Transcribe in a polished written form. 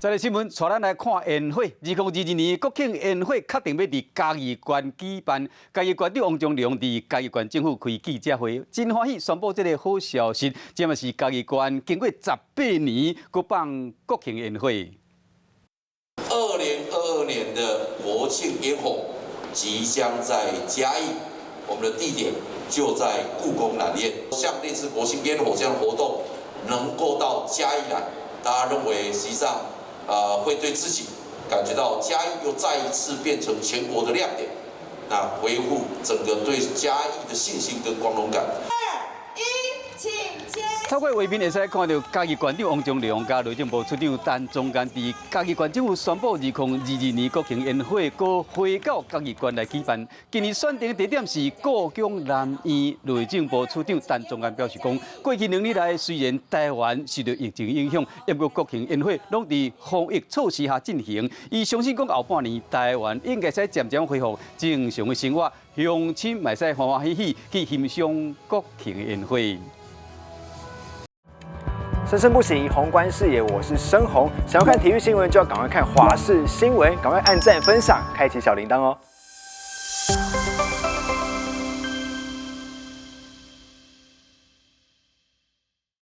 再来新闻，带咱来看宴会。2022年国庆宴会确定要伫嘉义县举办，嘉义县长王忠良伫嘉义县政府开记者会，真欢喜宣布这个好消息。这嘛是嘉义县经过18年，搁办国庆宴会。2022年的国庆烟火即将在嘉义，我们的地点就在故宫南苑。像这次国庆烟火这样的活动能够到嘉义来，大家认为实际上会对自己感觉到嘉义又再一次变成全国的亮点，那维护整个对嘉义的信心跟光荣感。2、1，请接。透过画面会使看到嘉义县长王忠良加内政部处长陈宗干伫嘉义县政府宣布2022年国庆宴会，搁回到嘉义县来举办。今年选定的地点是故宫南院。内政部处长陈宗干表示讲，过去2年来，虽然台湾受到疫情影响，不过国庆宴会拢伫防疫措施下进行。伊相信讲后半年台湾应该使渐渐恢复正常的生活，乡亲嘛使欢欢喜喜去欣赏国庆宴会。生生不息，宏观视野，我是申宏。想要看体育新闻，就要赶快看华视新闻，赶快按赞、分享、开启小铃铛哦。